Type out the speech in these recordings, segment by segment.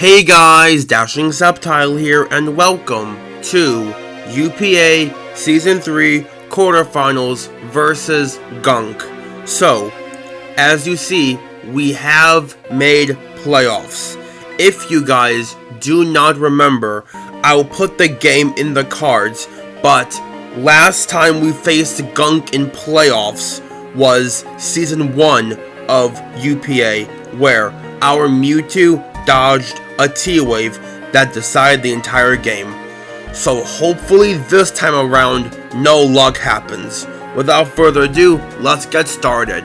Hey guys, Dashing Subtile here, and welcome to UPA Season 3 Quarterfinals versus Gunk. So, as you see, we have made playoffs. If you guys do not remember, I'll put the game in the cards, but last time we faced Gunk in playoffs was Season 1 of UPA, where our Mewtwo dodged a T-Wave that decided the entire game. So hopefully this time around, no luck happens. Without further ado, let's get started.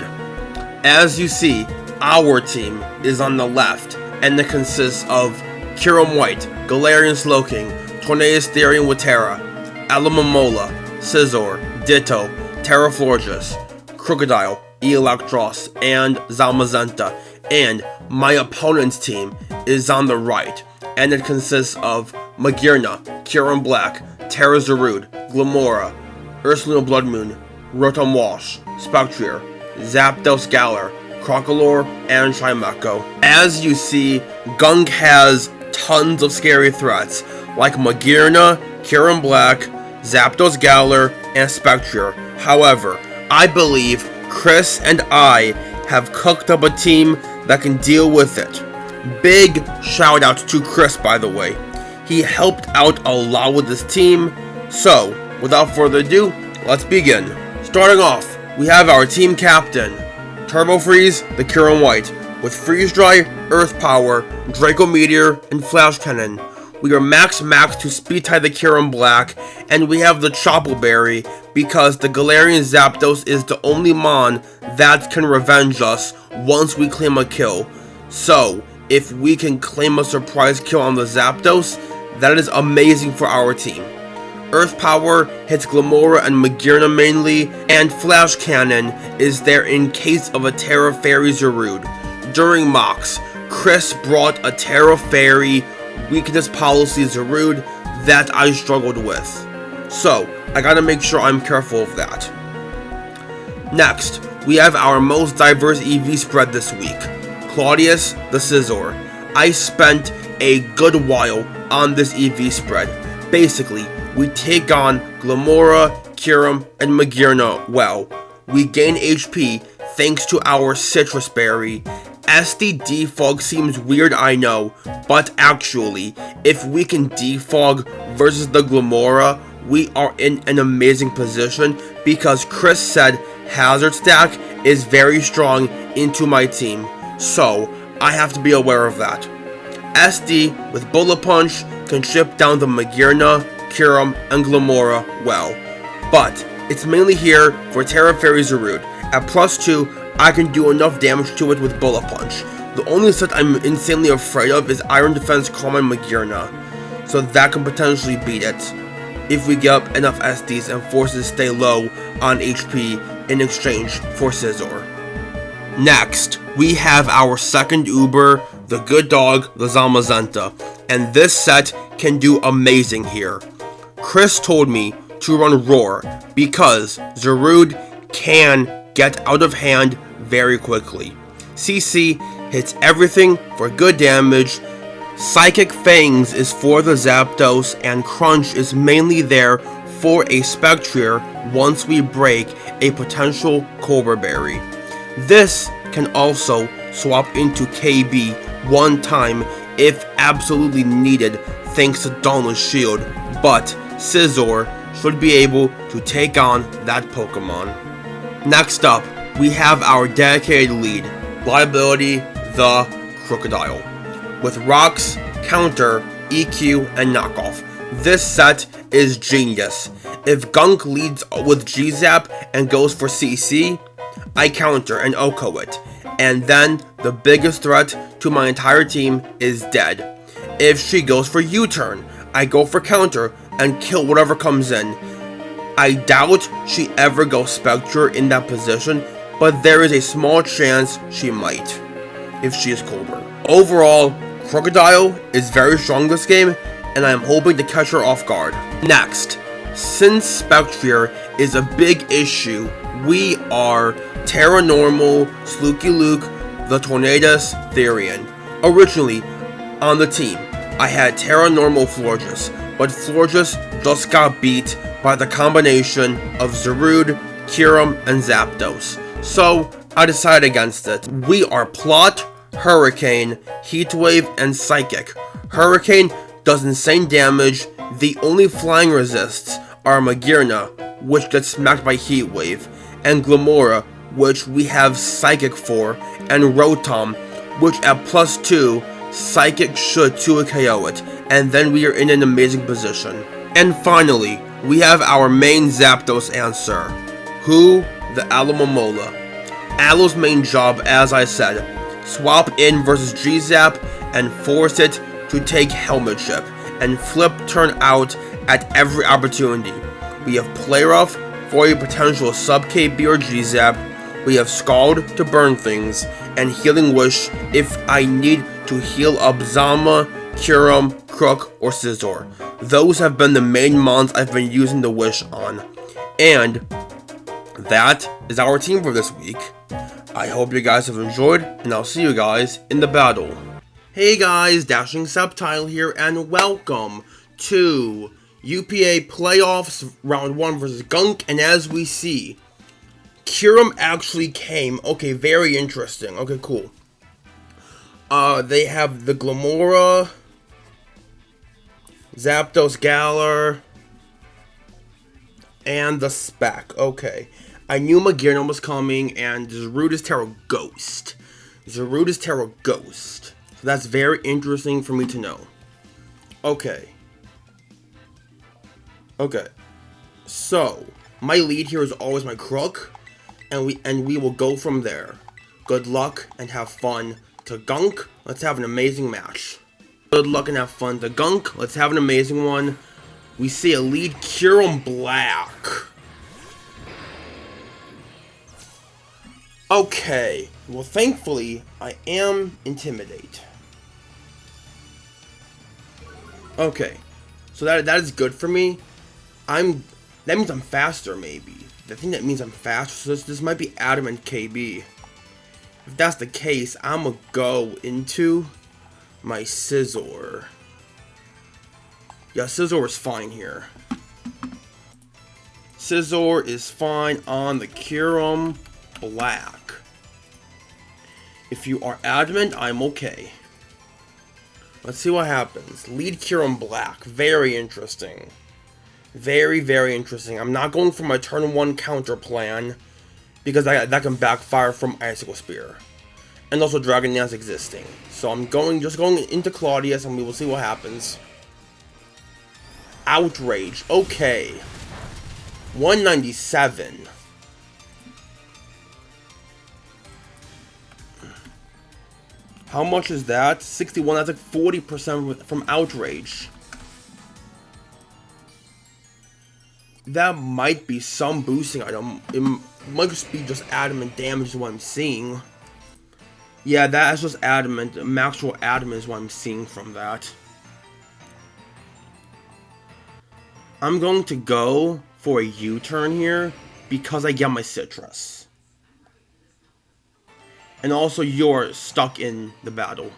As you see, our team is on the left, and it consists of Kyurem-White, Galarian Slowking, Tornadus Therian Waterra, Alomomola, Scizor, Ditto, Terraflorges, Crocodile, Eelektross, and ZAMAZENTA. And my opponent's team is on the right, and it consists of Magearna, Kyurem Black, Terrazarud, Glimmora, Ursaluna Bloodmoon, Rotom Wash, Spectrier, Zapdos Galar, Crocalor, and Chimecho. As you see, Gunk has tons of scary threats, like Magearna, Kyurem Black, Zapdos Galar, and Spectrier. However, I believe Chris and I have cooked up a team that can deal with it. Big shoutouts to Chris, by the way. He helped out a lot with this team. So, without further ado, let's begin. Starting off, we have our team captain, Turbo Freeze, the Kyurem-White, with Freeze Dry, Earth Power, Draco Meteor, and Flash Cannon. We are max to speed tie the Kyurem Black, and we have the Chople Berry because the Galarian Zapdos is the only mon that can revenge us once we claim a kill. So, if we can claim a surprise kill on the Zapdos, that is amazing for our team. Earth Power hits Glimmora and Magearna mainly, and Flash Cannon is there in case of a Terra Fairy Zarude. During mocks, Chris brought a Terra Fairy weakness policy Zarude that I struggled with. So, I gotta make sure I'm careful of that. Next, we have our most diverse EV spread this week, Claudius the Scizor. I spent a good while on this EV spread. Basically, we take on Glimmora, Kyurem, and Magearna well. We gain HP thanks to our Citrus Berry. SD defog seems weird, I know, but actually, if we can defog versus the Glimmora, we are in an amazing position because Chris said Hazard Stack is very strong into my team, so I have to be aware of that. SD with Bullet Punch can chip down the Magearna, Kyurem, and Glimmora well, but it's mainly here for Terra Fairy Zarude. At +2, I can do enough damage to it with Bullet Punch. The only set I'm insanely afraid of is Iron Defense Calm Magearna, so that can potentially beat it if we get up enough SDs and forces stay low on HP in exchange for Scizor. Next, we have our second Uber, the good dog, the ZAMAZENTA, and this set can do amazing here. Chris told me to run Roar because Zarude can get out of hand very quickly. CC hits everything for good damage. Psychic Fangs is for the Zapdos, and Crunch is mainly there for a Spectrier once we break a potential Cobra Berry. This can also swap into KB one time if absolutely needed thanks to Dauntless Shield, but Scizor should be able to take on that Pokemon. Next up, we have our dedicated lead, Liability the Crocodile, with Rocks, Counter, EQ, and Knockoff. This set is genius. If Gunk leads with G-Zap and goes for CC, I counter and OHKO it, and then the biggest threat to my entire team is dead. If she goes for U-turn, I go for counter and kill whatever comes in. I doubt she ever goes Spectre in that position, but there is a small chance she might, if she is Cobra. Overall, Crocodile is very strong this game, and I am hoping to catch her off guard. Next, since Spectrier is a big issue, we are Terra Normal, Slooky Luke, the Tornadus Therian. Originally, On the team, I had Terra Normal Florges, but Florges just got beat by the combination of Zarude, Kyurem, and Zapdos, so I decided against it. We are Plot, Hurricane, Heat Wave, and Psychic. Hurricane does insane damage. The only flying resists are Magearna, which gets smacked by Heat Wave, and Glimmora, which we have Psychic for, and Rotom, which at +2, Psychic should 2-KO it, and then we are in an amazing position. And finally, we have our main Zapdos answer. Who? The Alomomola. Alo's main job, as I said, swap in versus G-Zap and force it to take Helmet Chip, and flip turn out at every opportunity. We have Play Rough for a potential sub-KB or G-Zap, we have Scald to burn things, and Healing Wish if I need to heal up Zama, Kyurem, Crook, or Scizor. Those have been the main mons I've been using the Wish on. And that is our team for this week. I hope you guys have enjoyed, and I'll see you guys in the battle. Hey guys, Dashing Subtile here, and welcome to UPA Playoffs Round 1 versus Gunk, and as we see, Kyurem actually came. Okay, very interesting. Okay, cool. They have the Glimmora, Zapdos Galar, and the Spec. Okay. I knew Magearna was coming, and Zarude is Terra Ghost. Zarude is Terra Ghost. So that's very interesting for me to know. Okay. Okay. So, my lead here is always my Crook, and we will go from there. Good luck and have fun to Gunk. Let's have an amazing match. Good luck and have fun to Gunk. Let's have an amazing one. We see a lead Kyurem-Black. Okay. Well, thankfully, I am Intimidate. Okay. So that is good for me. That means I'm faster, maybe. I think that means I'm faster, so this might be Adamant KB. If that's the case, I'm gonna go into my Scizor. Yeah, Scizor is fine here. Scizor is fine on the Kyurem-Black. If you are Adamant, I'm okay. Let's see what happens. Lead Kyurem-Black. Very interesting. Very, very interesting. I'm not going for my turn 1 counter plan, because that can backfire from Icicle Spear. And also Dragon Dance existing. So I'm just going into Claudius, and we will see what happens. Outrage. Okay. 197. How much is that? 61. That's like 40% from Outrage. That might be some boosting item. It might just be just adamant damage is what I'm seeing. Yeah, that's just adamant. Actual adamant is what I'm seeing from that. I'm going to go for a U-turn here because I get my Citrus. And also you're stuck in the battle.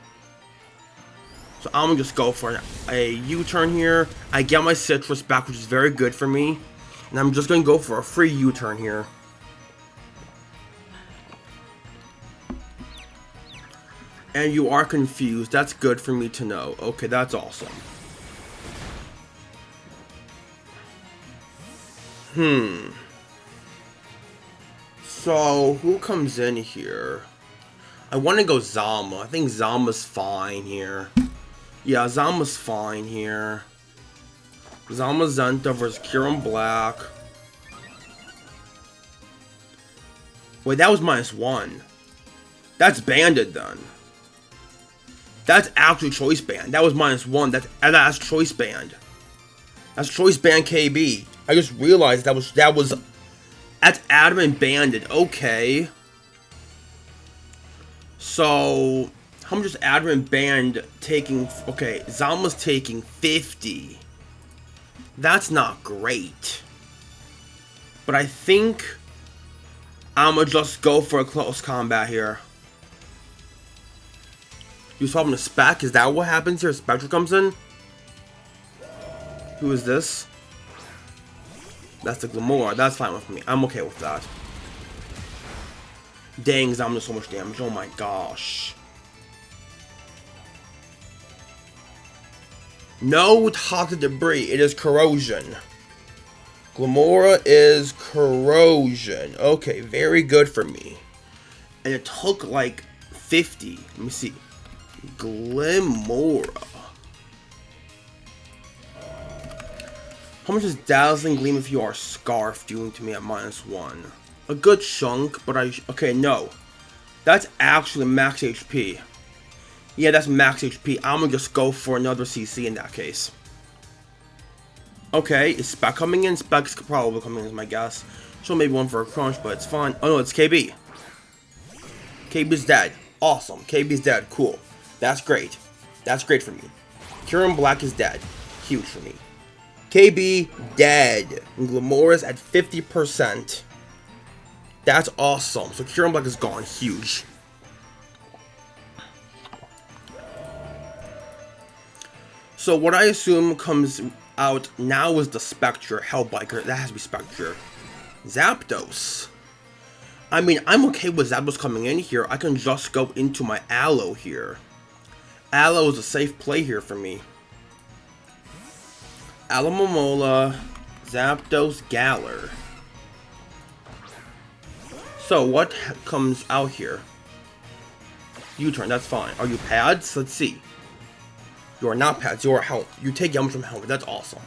So I'm gonna just go for a U-turn here. I get my Citrus back, which is very good for me. And I'm just going to go for a free U-turn here. And you are confused. That's good for me to know. Okay, that's awesome. So, who comes in here? I want to go Zama. I think Zama's fine here. Yeah, Zama's fine here. ZAMAZENTA versus Kyurem-Black. Wait, that was -1. That's banded then. That's actually choice band. That was -1. That's choice band. That's choice band KB. I just realized that's adamant banded. Okay. So how much is adamant band taking? Okay, Zama's taking 50. That's not great. But I think I'm gonna just go for a close combat here. You swap him to Spec? Is that what happens here? Spectre comes in? Who is this? That's the Glamora. That's fine with me. I'm okay with that. Dang, Zam does so much damage. Oh my gosh. No toxic debris. It is corrosion. Glamora is corrosion. Okay, very good for me. And it took like 50. Let me see. Glamora. How much is Dazzling Gleam if you are Scarf doing to me at -1? A good chunk, but okay, no. That's actually max HP. Yeah, that's max HP. I'm gonna just go for another CC in that case. Okay, is Spec coming in? Spec's probably coming in is my guess. So maybe one for a crunch, but it's fine. Oh no, it's KB. KB's dead. Awesome. KB's dead. Cool. That's great. That's great for me. Kyurem-Black is dead. Huge for me. KB dead. And Glamora's at 50%. That's awesome. So Kyurem-Black is gone. Huge. So what I assume comes out now is the Spectre. Hellbiker. That has to be Spectre. Zapdos. I mean, I'm okay with Zapdos coming in here. I can just go into my Aloe here. Aloe is a safe play here for me. Alomomola, Zapdos, Galar. So, what comes out here? U-turn, that's fine. Are you pads? Let's see. You are not pads, you are helmet. You take damage from helmet, that's awesome.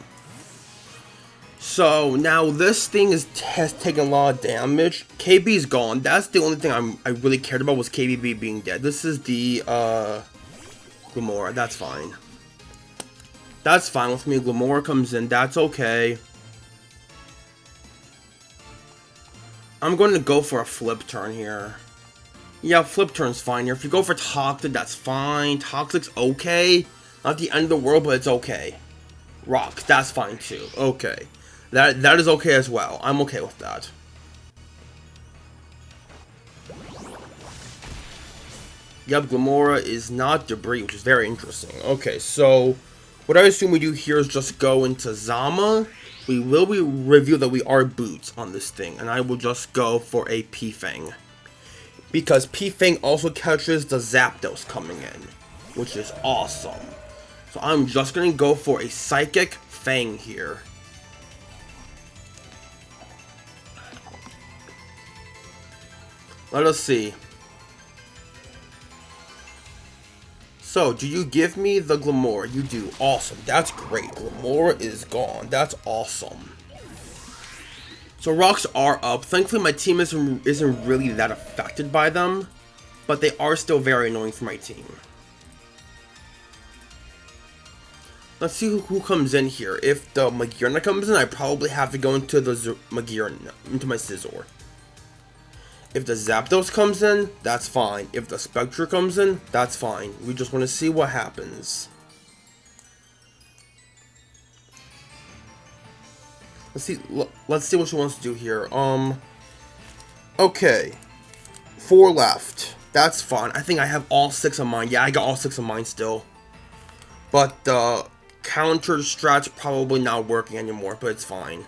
So, now this thing has taken a lot of damage. KB's gone. That's the only thing I really cared about was KBB being dead. This is the, Glamora, that's fine. That's fine with me. Glamora comes in, that's okay. I'm going to go for a flip turn here. Yeah, flip turn's fine here. If you go for Toxic, that's fine. Toxic's okay. Not the end of the world, but it's okay. Rock, that's fine too. Okay. That is okay as well. I'm okay with that. Yep, Glamora is not debris, which is very interesting. Okay, so what I assume we do here is just go into Zama. We will reveal that we are boots on this thing, and I will just go for a P-Fang. Because P-Fang also catches the Zapdos coming in, which is awesome. So I'm just going to go for a Psychic Fang here. Let us see. So, do you give me the Glamora? You do. Awesome. That's great. Glamora is gone. That's awesome. So, rocks are up. Thankfully, my team isn't really that affected by them. But they are still very annoying for my team. Let's see who comes in here. If the Magearna comes in, I probably have to go into the Magearna, into my Scizor. If the Zapdos comes in, that's fine. If the Spectre comes in, that's fine. We just want to see what happens. Let's see what she wants to do here. Okay. 4 left. That's fine. I think I have all 6 of mine. Yeah, I got all 6 of mine still. But the counter strat's probably not working anymore, but it's fine.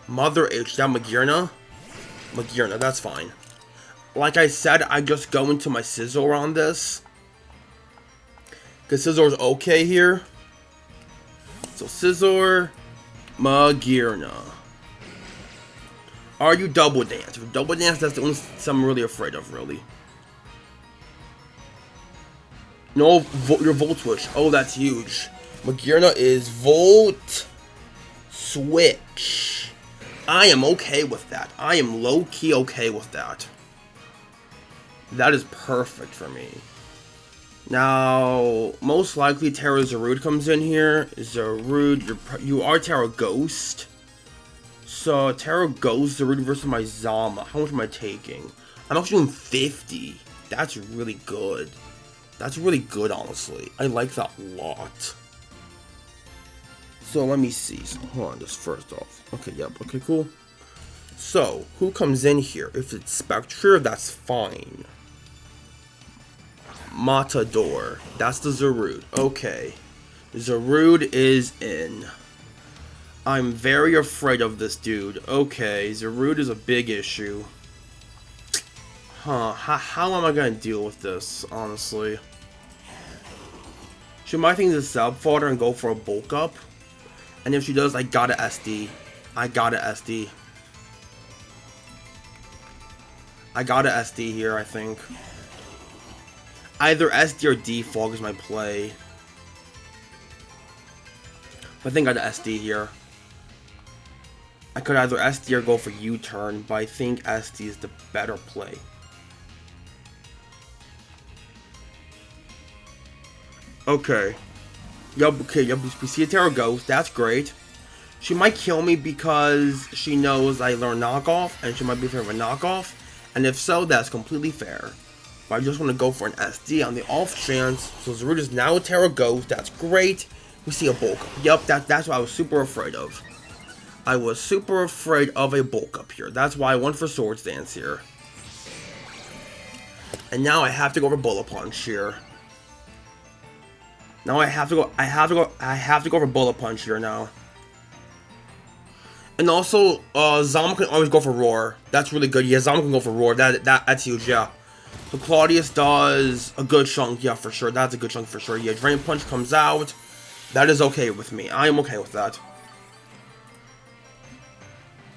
Mother H, that Magearna? Magearna, that's fine. Like I said, I just go into my Scizor on this. Because Scizor's okay here. So Scizor, Magearna. Are you Double Dance? If Double Dance, that's the only thing I'm really afraid of, really. No, your Volt Switch. Oh, that's huge. Magearna is Volt Switch. I am okay with that. I am low-key okay with that. That is perfect for me. Now, most likely Terra Zarude comes in here. Zarude, you are Terra Ghost. So, Terra Ghost, Zarude versus my Zama. How much am I taking? I'm actually doing 50. That's really good. That's really good, honestly. I like that a lot. So let me see. So, hold on, just first off. Okay, yep. Okay, cool. So, who comes in here? If it's Spectre, that's fine. Matador. That's the Zarude. Okay. Zarude is in. I'm very afraid of this dude. Okay, Zarude is a big issue. Huh, how am I gonna deal with this, honestly? She might think this Zap fodder and go for a bulk up. And if she does, I gotta SD. I gotta SD. I gotta SD here, I think. Either SD or defog is my play. I think I gotta SD here. I could either SD or go for U-turn, but I think SD is the better play. Okay. Yup, okay, yup, we see a Terra Ghost, that's great. She might kill me because she knows I learned knockoff, and she might be afraid of a knockoff. And if so, that's completely fair. But I just want to go for an SD on the off chance. So Zarude is now a Terra Ghost, that's great. We see a bulk up. Yup, that's what I was super afraid of. I was super afraid of a bulk up here. That's why I went for Swords Dance here. And now I have to go for Bullet Punch here. Now I have to go for Bullet Punch here now. And also, Zama can always go for Roar. That's really good. Yeah, Zama can go for Roar. That's huge, yeah. So Claudius does a good chunk, yeah, for sure. That's a good chunk for sure. Yeah, Drain Punch comes out. That is okay with me. I am okay with that.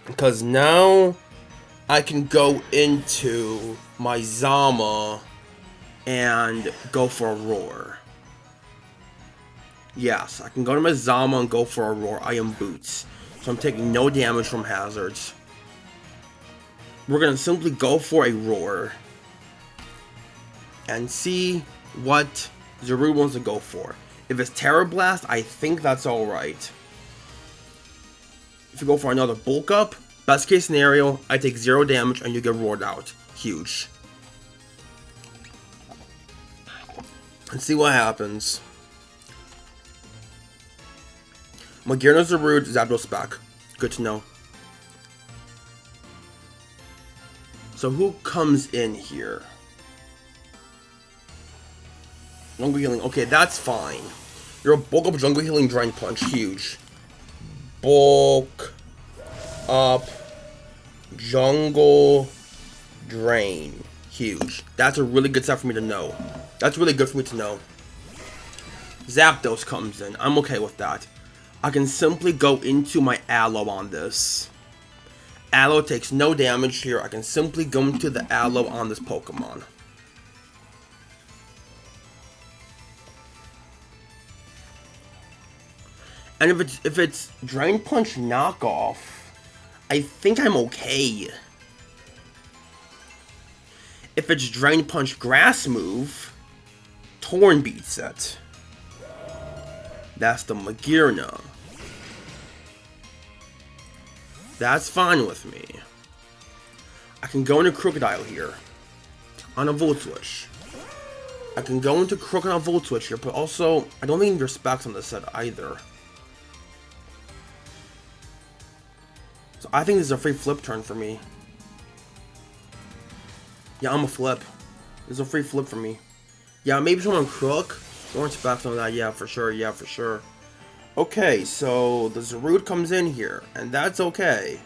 Because now I can go into my Zama and go for a Roar. Yes, I can go to my Zama and go for a Roar. I am Boots. So I'm taking no damage from hazards. We're going to simply go for a Roar. And see what Zarude wants to go for. If it's Terra Blast, I think that's alright. If you go for another bulk up, best case scenario, I take 0 damage and you get roared out. Huge. Let's see what happens. Magirna Zarude, Zapdos spec. Good to know. So who comes in here? Jungle Healing. Okay, that's fine. You're a bulk up Jungle Healing Drain Punch. Huge. Bulk up Jungle Drain. Huge. That's a really good stuff for me to know. That's really good for me to know. Zapdos comes in. I'm okay with that. I can simply go into my Aloe on this. Aloe takes no damage here. I can simply go into the Aloe on this Pokemon. And if it's Drain Punch knockoff, I think I'm okay. If it's Drain Punch grass move, Torn beats it. That's the Magirna. That's fine with me. I can go into Crocodile here on a Volt Switch. I can go into Crocodile Volt Switch here, but also I don't think there's specs on this set either. So I think this is a free flip turn for me. Yeah, I'm a flip. This is a free flip for me. Yeah, maybe someone Crook. Orange specs on that, yeah, for sure, yeah, for sure. Okay, so the Zarude comes in here, and that's okay.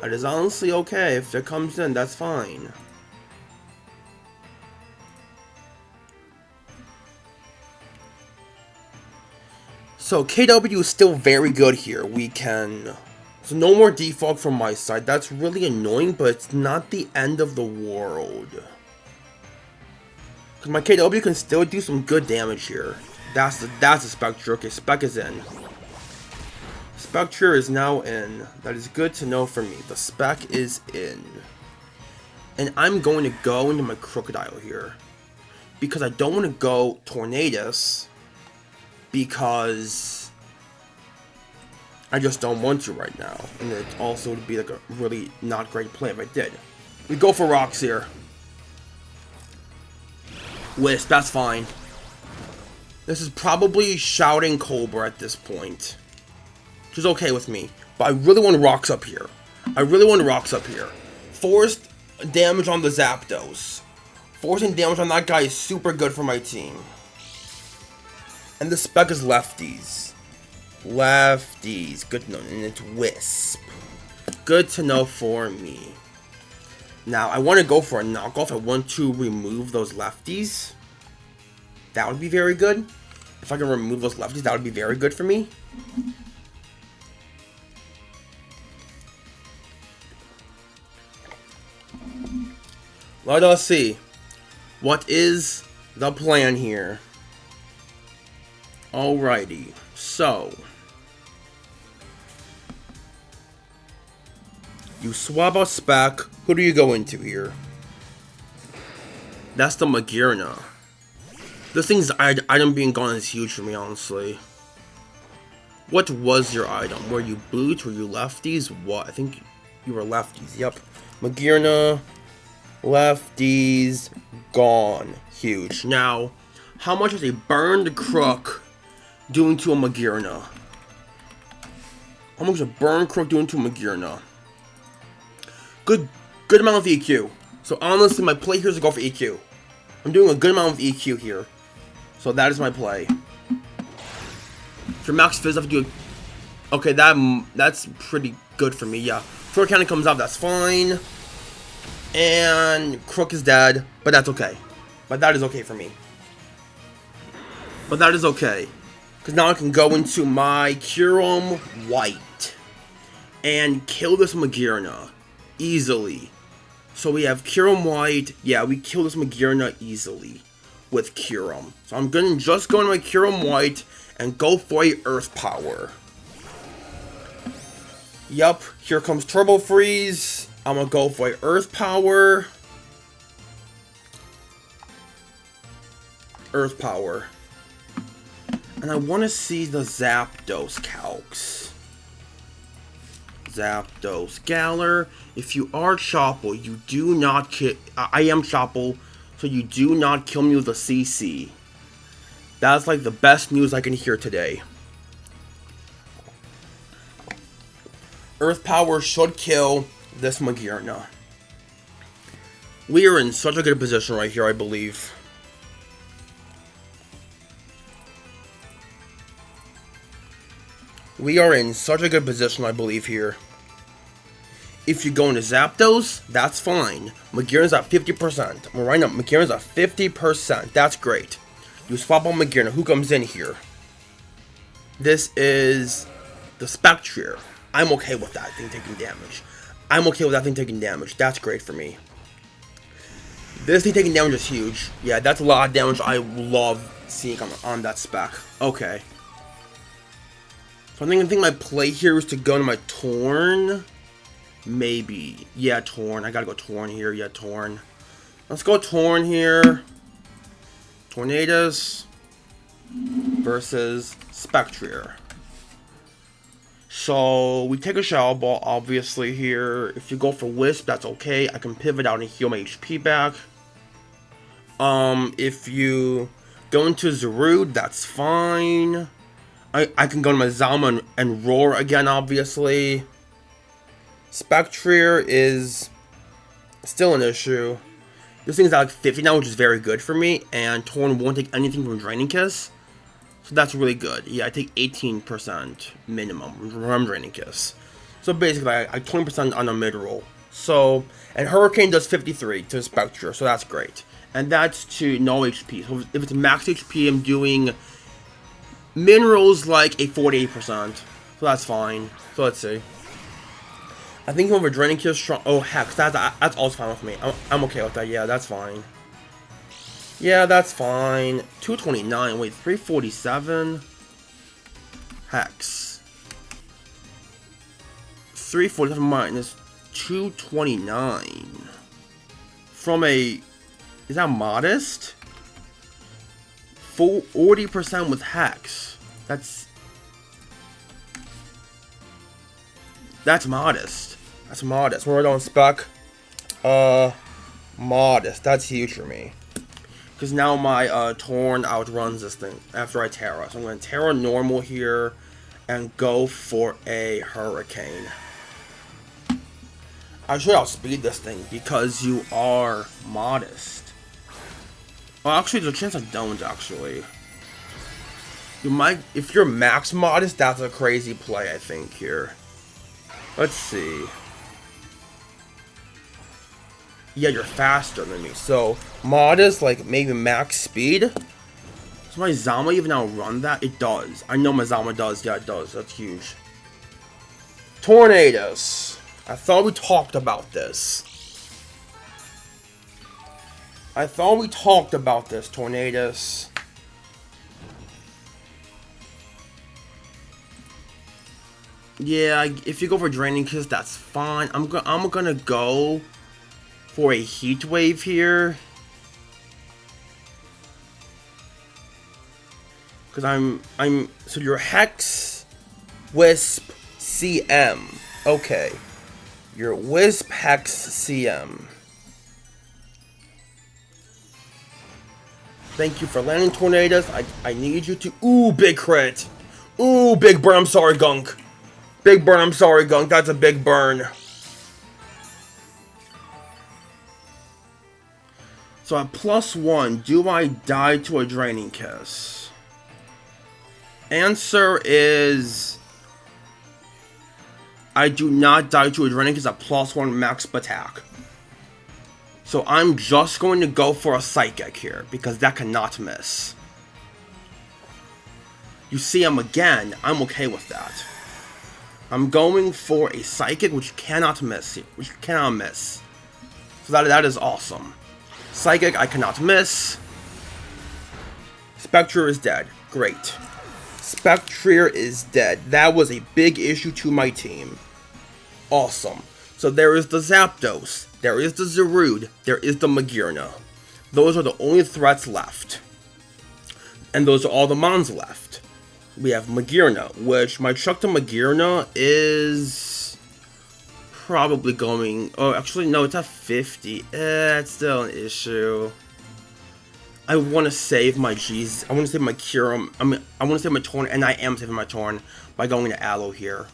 That is honestly okay. If it comes in, that's fine. So KW is still very good here. We can... So no more defog from my side. That's really annoying, but it's not the end of the world. Because my KW can still do some good damage here. That's the Spectre. Okay, Spec is in. Spectre is now in. That is good to know for me. The Spec is in. And I'm going to go into my Crocodile here. Because I don't want to go Tornadus. Because I just don't want to right now. And it also would be like a really not great play if I did. We go for rocks here. Wisp, that's fine. This is probably Shouting Cobra at this point. Which is okay with me. But I really want rocks up here. I really want rocks up here. Forced damage on the Zapdos. Forcing damage on that guy is super good for my team. And the spec is lefties. Lefties. Good to know. And it's Wisp. Good to know for me. Now, I want to go for a knockoff. I want to remove those lefties. That would be very good. If I can remove those lefties, that would be very good for me. Let us see. What is the plan here? Alrighty. So, you swap out spec. Who do you go into here? That's the Magearna. This thing's item being gone is huge for me, honestly. What was your item? Were you boots? Were you lefties? What? I think you were lefties. Yep. Magearna, lefties, gone. Huge. Now, how much is a burned crook doing to a Magearna? How much is a burned crook doing to a Magearna? Good amount of EQ. So honestly, my play here is to go for EQ. I'm doing a good amount of EQ here. So that is my play. For max fizz, I have to do a... Okay, that's pretty good for me, yeah. Crook Cannon comes out, that's fine. And Crook is dead, but that's okay. But that is okay for me. But that is okay. Because now I can go into my Kyurem-White and kill this Magearna easily. So we have Kyurem-White. Yeah, we kill this Magearna easily with Kyurem. So I'm gonna just go into my Kyurem-White and go for a Earth Power. Yup, here comes Turbo Freeze. I'm gonna go for a Earth Power. Earth Power. And I want to see the Zapdos calcs. Zapdos. Galar, if you are Chople, you do not kill... I am Chople, so you do not kill me with a CC. That's like the best news I can hear today. Earth Power should kill this Magearna. We are in such a good position right here, I believe. We are in such a good position, I believe, here. If you go into Zapdos, that's fine. Magearna's at 50%. Right now, Magearna's at 50%. That's great. You swap on Magearna. Who comes in here? This is the Spectrier. I'm okay with that thing taking damage. I'm okay with that thing taking damage. That's great for me. This thing taking damage is huge. Yeah, that's a lot of damage I love seeing on that spec. Okay. So I think my play here is to go to my Torn. Maybe. Yeah, Torn. I gotta go Torn here. Yeah, Torn. Let's go Torn here. Tornadus versus Spectrier. So we take a Shadow Ball, obviously, here. If you go for Wisp, that's okay. I can pivot out and heal my HP back. If you go into Zarude, that's fine. I can go to my Zama and Roar again, obviously. Spectrier is still an issue. This thing's at like 50 now, which is very good for me. And Torn won't take anything from Draining Kiss. So that's really good. Yeah, I take 18% minimum from Draining Kiss. So basically, I 20% on a mid-roll. So, and Hurricane does 53 to Spectrier, so that's great. And that's to no HP. So if it's max HP, I'm doing Minerals like a 48%. So that's fine. So let's see. I think over Draining Kiss strong. Oh, Hex. That's also fine with me. I'm okay with that. Yeah, that's fine. Yeah, that's fine. 229. Wait, 347. Hex. 347 minus 229. From a... Is that modest? 40% with Hex. That's modest. That's modest. We're on spec. Modest. That's huge for me. Because now my Torn outruns this thing after I Terra. So I'm going to Terra normal here and go for a Hurricane. I should outspeed this thing because you are modest. Well, actually, there's a chance I don't, actually. You might, if you're max modest, that's a crazy play, I think, here. Let's see. Yeah, you're faster than me. So, modest, like, maybe max speed. Does my Zama even outrun that? It does. I know my Zama does. Yeah, it does. That's huge. Tornadoes. I thought we talked about this. Tornadoes. Yeah, if you go for Draining Kiss, that's fine. I'm gonna go for a Heat Wave here. Cause so you're Hex, Wisp, CM. Okay. You're Wisp, Hex, CM. Thank you for landing Tornadoes. I need you to. Ooh, big crit. Ooh, big burn. I'm sorry, Gunk. Big burn. I'm sorry, Gunk. That's a big burn. So at +1, do I die to a Draining Kiss? Answer is I do not die to a Draining Kiss at +1 max attack. So I'm just going to go for a Psychic here, because that cannot miss. You see him again, I'm okay with that. I'm going for a Psychic, which cannot miss. So that is awesome. Psychic, I cannot miss. Spectre is dead. Great. Spectre is dead. That was a big issue to my team. Awesome. So there is the Zapdos. There is the Zarude. There is the Magearna. Those are the only threats left. And those are all the mons left. We have Magearna, which my truck to Magearna is probably going... Oh, actually, no, it's at 50. It's still an issue. I want to save my G's. I want to save my Kyurem. I want to save my Torn, and I am saving my Torn by going to Aloe here.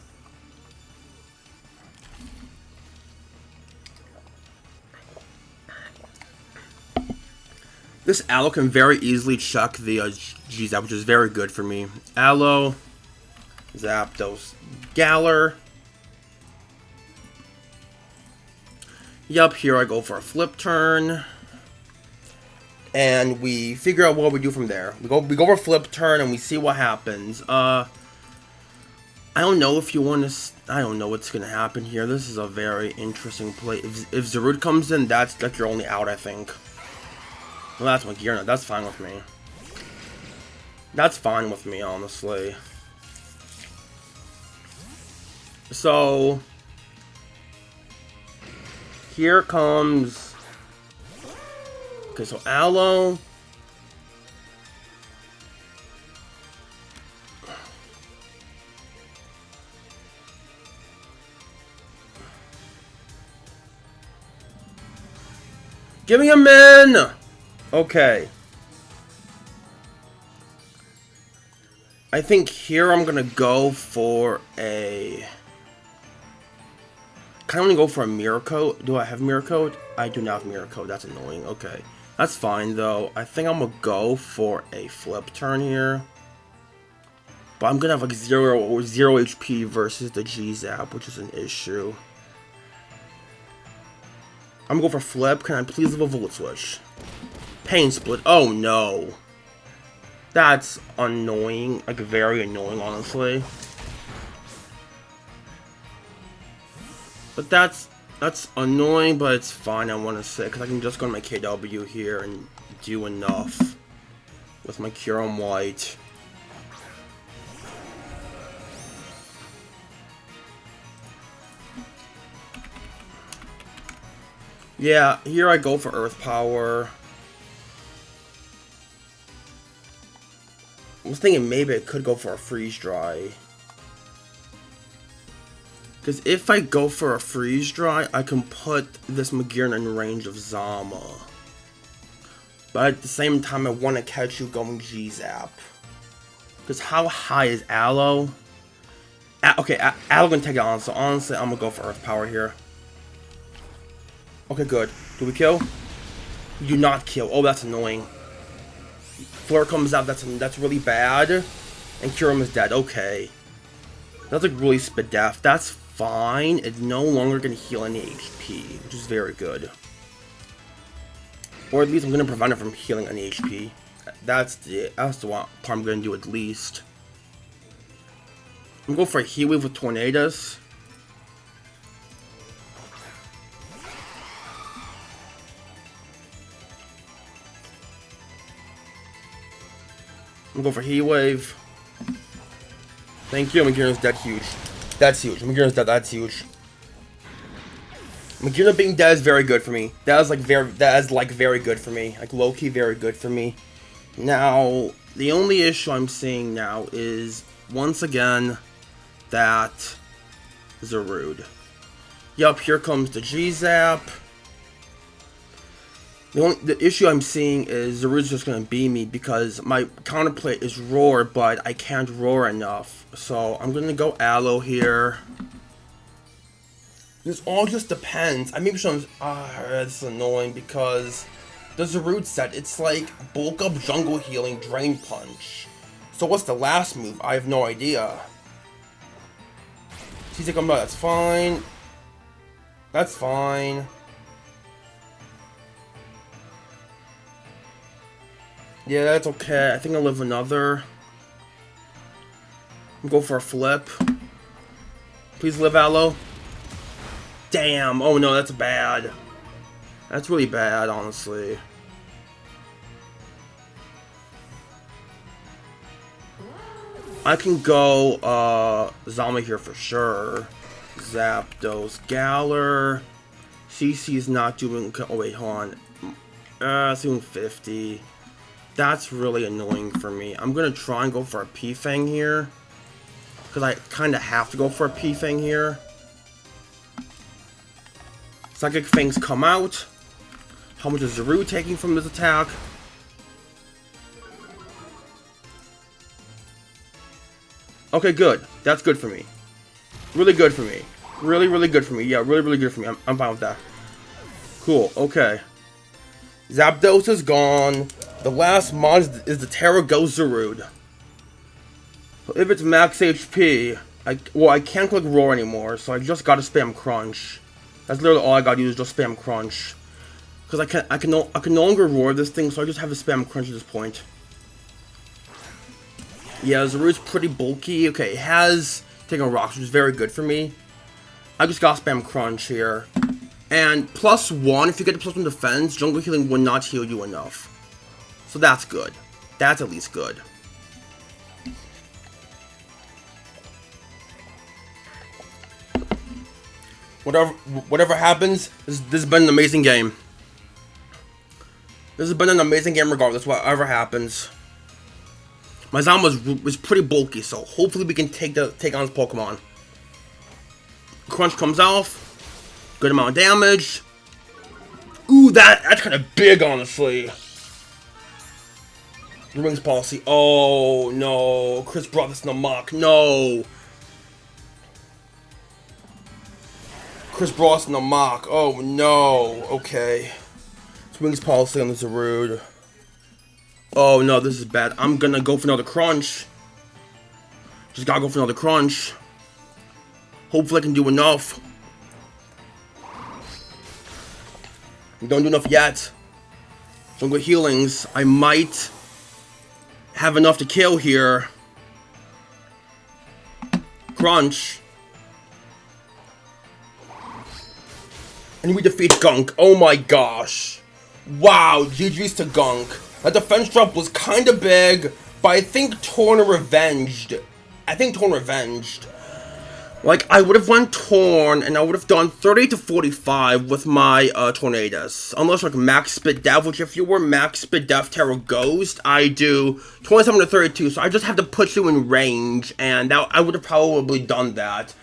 This Aloe can very easily chuck the G's out, which is very good for me. Aloe, Zapdos, Galar. Yup, here I go for a flip turn. And we figure out what we do from there. We go for a flip turn and we see what happens. I don't know if you want to... I don't know what's going to happen here. This is a very interesting play. If Zarude comes in, that's your only out, I think. Well, that's Magearna. That's fine with me. That's fine with me, honestly. So... Here comes... Okay, so Aloe. Give me a min! Okay. I think here I'm gonna go for a... Can I only go for a Mirror Coat? Do I have Mirror Coat? I do not have Mirror Coat. That's annoying. Okay. That's fine, though. I think I'm gonna go for a flip turn here. But I'm gonna have like 0 HP versus the G-Zap, which is an issue. I'm gonna go for flip. Can I please have a Volt Switch? Pain Split. Oh, no. That's annoying. Like, very annoying, honestly. But that's annoying, but it's fine, I want to say, because I can just go to my KW here and do enough with my Kyurem-White. Yeah, here I go for Earth Power. I was thinking maybe I could go for a Freeze Dry. Because if I go for a Freeze Dry, I can put this Magearna in range of Zama. But at the same time, I want to catch you going G-Zap. Because how high is Aloe? Okay, Aloe gonna take it on, so honestly, I'm gonna go for Earth Power here. Okay, good. Do we kill? We do not kill. Oh, that's annoying. Flare comes out, that's really bad. And Kyurem is dead, okay. That's like really spit death. That's fine. It's no longer gonna heal any HP, which is very good. Or at least I'm gonna prevent it from healing any HP. That's the part I'm gonna do at least. I'm gonna go for a heat wave with tornadoes. I'm going for heat wave. Thank you. Magira's dead. Huge. That's huge. Magira's dead. That's huge. Magira being dead is very good for me. That is very good for me. Like low key very good for me. Now the only issue I'm seeing now is once again that Zarude. Yup, here comes the G-Zap. The issue I'm seeing is Zarude's just gonna beat me because my counterplay is Roar, but I can't Roar enough. So I'm gonna go Aloe here. This all just depends. I maybe should. This is annoying because the Zarude set, it's like bulk up, jungle healing, drain punch. So what's the last move? I have no idea. She's like, that's fine. That's fine. Yeah, that's okay. I think I'll live another. Go for a flip. Please live, Aloe. Damn. Oh no, that's bad. That's really bad, honestly. I can go Zama here for sure. Zapdos, Galar. CC's not doing. Oh wait, hold on. It's doing 50. That's really annoying for me. I'm gonna try and go for a P-Fang here. Because I kind of have to go for a P-Fang here. Psychic Fangs come out. How much is Zarude taking from this attack? Okay, good. That's good for me. Really good for me. Really, really good for me. Yeah, really, really good for me. I'm fine with that. Cool, okay. Zapdos is gone. The last mod is the Terra Ghost Zarude. So if it's max HP, I can't click Roar anymore, so I just gotta spam Crunch. That's literally all I gotta do is just spam Crunch. Because I can no longer Roar this thing, so I just have to spam Crunch at this point. Yeah, Zarude's pretty bulky. Okay, it has taken rocks, which is very good for me. I just gotta spam Crunch here. And +1, if you get the +1 defense, jungle healing will not heal you enough. So that's good. That's at least good. Whatever happens, this has been an amazing game. This has been an amazing game regardless, whatever happens. My Zama was pretty bulky, so hopefully we can take on this Pokemon. Crunch comes off. Good amount of damage. Ooh, that's kind of big, honestly. Rings policy. Oh, no. Chris brought this in the mock. No. Chris brought us in the mock. Oh, no. Okay. Rings policy on the Zarude. Oh, no. This is bad. I'm gonna go for another Crunch. Just gotta go for another Crunch. Hopefully I can do enough. Don't do enough yet. Jungle healings. I might have enough to kill here. Crunch. And we defeat Gunk. Oh my gosh. Wow, GG's to Gunk. That defense drop was kinda big, but I think Torn revenged. Like, I would have won Torn, and I would have done 30 to 45 with my Tornadoes. Unless, like, Max Spit Death, which if you were Max Spit Death Terra Ghost, I do 27 to 32, so I just have to put you in range, and that, I would have probably done that.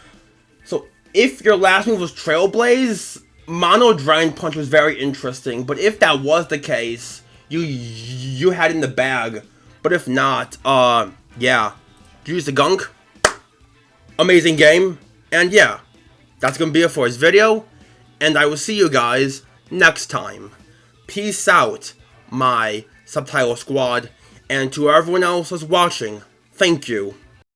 So, if your last move was Trailblaze, Mono Drain Punch was very interesting, but if that was the case, you had it in the bag. But if not, yeah. Use the Gunk. Amazing game, and yeah, that's gonna be it for this video, and I will see you guys next time. Peace out, my Subtitle Squad. And to everyone else that's watching, thank you.